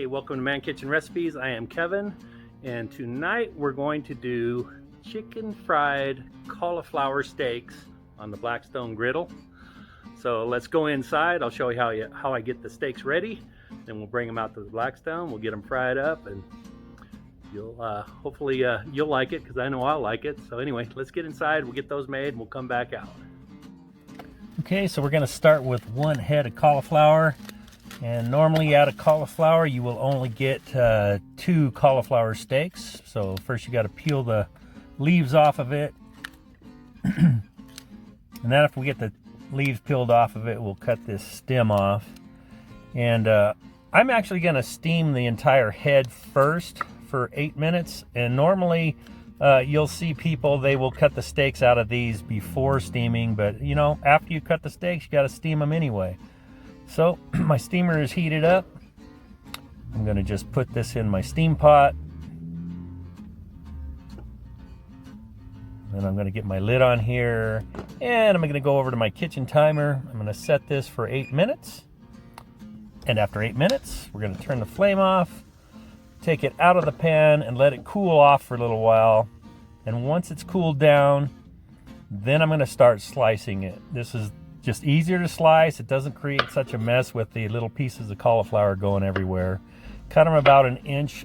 welcome to Man Kitchen Recipes. I am Kevin, and tonight we're going to do chicken fried cauliflower steaks on the Blackstone Griddle. So let's go inside. I'll show you how I get the steaks ready. Then we'll bring them out to the Blackstone. We'll get them fried up, and you'll hopefully you'll like it, because I know I'll like it. So anyway, let's get inside. We'll get those made, and we'll come back out. Okay, so we're going to start with one head of cauliflower. And normally out of cauliflower you will only get 2 cauliflower steaks. So first you got to peel the leaves off of it. And then after we get the leaves peeled off of it, we'll cut this stem off. And I'm actually going to steam the entire head first for 8 minutes. And normally you'll see people, they will cut the steaks out of these before steaming, but you know, after you cut the steaks you got to steam them anyway. So my steamer is heated up. I'm going to just put this in my steam pot. And I'm going to get my lid on here. And I'm going to go over to my kitchen timer. I'm going to set this for 8 minutes. And after 8 minutes, we're going to turn the flame off, take it out of the pan, and let it cool off for a little while. And once it's cooled down, then I'm going to start slicing it. This is just easier to slice. It doesn't create such a mess with the little pieces of cauliflower going everywhere. Cut them about 1 inch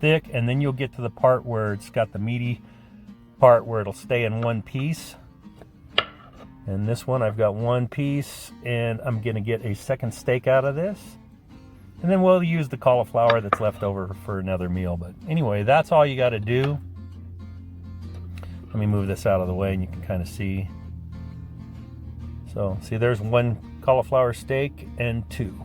thick, and then you'll get to the part where it's got the meaty part where it'll stay in one piece. And this one, I've got 1 piece, and I'm going to get a second steak out of this. And then we'll use the cauliflower that's left over for another meal. But anyway, that's all you got to do. Let me move this out of the way and you can kind of see. So see, there's 1 cauliflower steak and 2.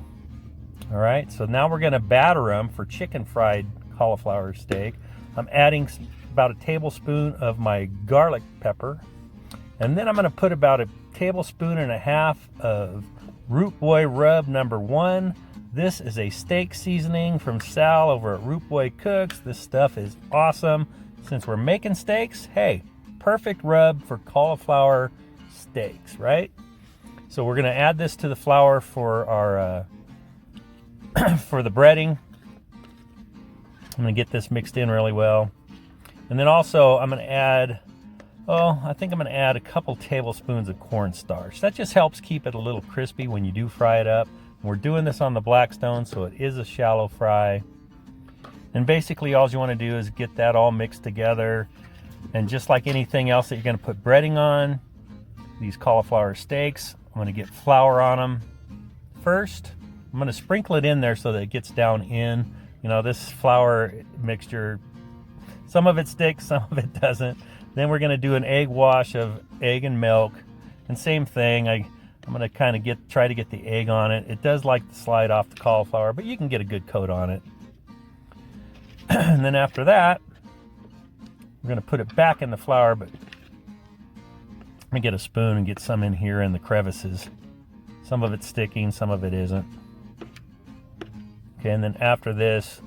All right, so now we're going to batter them for chicken fried cauliflower steak. I'm adding about a tablespoon of my garlic pepper, and then I'm going to put about a tablespoon and a half of Root Boy Rub #1. This is a steak seasoning from Sal over at Root Boy Cooks. This stuff is awesome. Since we're making steaks, hey, perfect rub for cauliflower steaks, right? So we're going to add this to the flour for our for the breading. I'm going to get this mixed in really well. And then also I'm going to add, I think I'm going to add a couple tablespoons of cornstarch. That just helps keep it a little crispy when you do fry it up. And we're doing this on the Blackstone, so it is a shallow fry. And basically all you want to do is get that all mixed together. And just like anything else that you're going to put breading on, these cauliflower steaks, I'm going to get flour on them first. I'm going to sprinkle it in there so that it gets down in. You know, this flour mixture, some of it sticks, some of it doesn't. Then we're going to do an egg wash of egg and milk. And same thing, I'm going to kind of try to get the egg on it. It does like to slide off the cauliflower, but you can get a good coat on it. And then after that, we're going to put it back in the flour, but let me get a spoon and get some in here in the crevices. Some of it's sticking, some of it isn't. Okay, and then after this,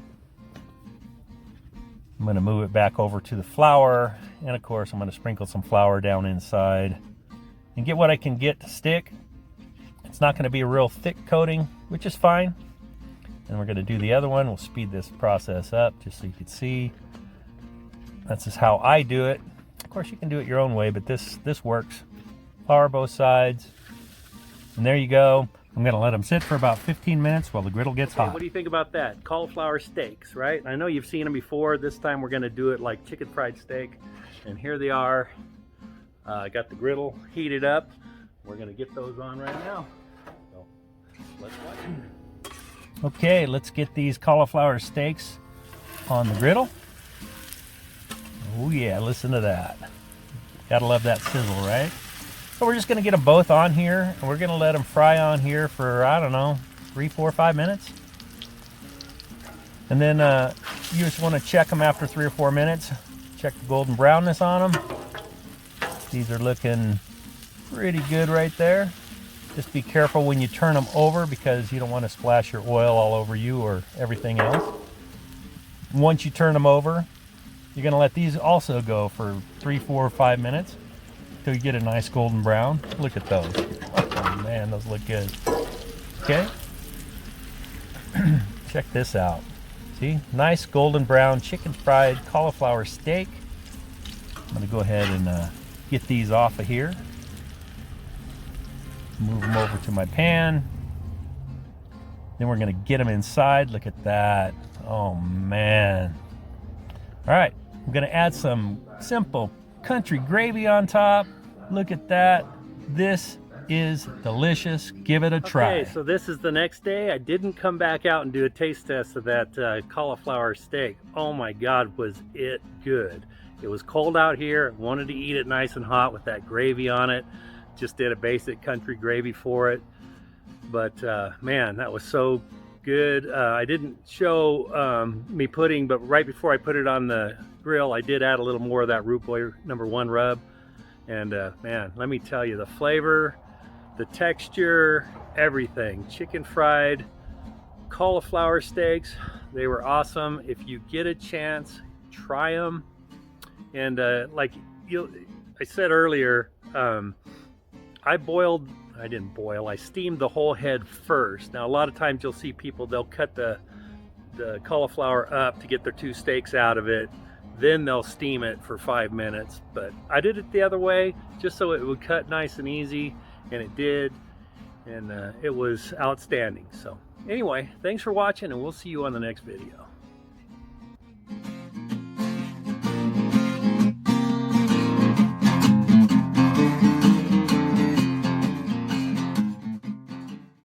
I'm going to move it back over to the flour. And of course, I'm going to sprinkle some flour down inside and get what I can get to stick. It's not going to be a real thick coating, which is fine. And we're going to do the other one. We'll speed this process up just so you can see. That's just how I do it. Of course, you can do it your own way, but this works. Flour both sides. And there you go. I'm going to let them sit for about 15 minutes while the griddle gets hot. What do you think about that? Cauliflower steaks, right? I know you've seen them before. This time we're going to do it like chicken fried steak. And here they are. I got the griddle heated up. We're going to get those on right now. So let's watch. Okay, let's get these cauliflower steaks on the griddle. Oh yeah, listen to that. Gotta love that sizzle, right? So we're just gonna get them both on here, and we're gonna let them fry on here for, I don't know, 3, 4, 5 minutes. And then you just wanna check them after 3 or 4 minutes. Check the golden brownness on them. These are looking pretty good right there. Just be careful when you turn them over, because you don't wanna splash your oil all over you or everything else. Once you turn them over, you're going to let these also go for 3, 4, 5 minutes until you get a nice golden brown. Look at those. Oh man, those look good. Okay. check this out. See, nice golden brown chicken fried cauliflower steak. I'm gonna go ahead and get these off of here. Move them over to my pan. Then we're gonna get them inside. Look at that. Oh man. All right, I'm gonna add some simple country gravy on top. Look at that. This is delicious. Give it a try. Okay, so this is the next day. I didn't come back out and do a taste test of that cauliflower steak. Oh my God, was it good. It was cold out here. I wanted to eat it nice and hot with that gravy on it. Just did a basic country gravy for it. But man, that was so good. I didn't show me putting, but right before I put it on the grill, I did add a little more of that Root Boy #1 rub. And man, let me tell you, the flavor, the texture, everything. Chicken fried cauliflower steaks, they were awesome. If you get a chance, try them. And like I said earlier, I steamed the whole head first. Now a lot of times you'll see people, they'll cut the cauliflower up to get their 2 steaks out of it, then they'll steam it for 5 minutes. But I did it the other way, just so it would cut nice and easy, and it did, and it was outstanding. So anyway, thanks for watching, and we'll see you on the next video.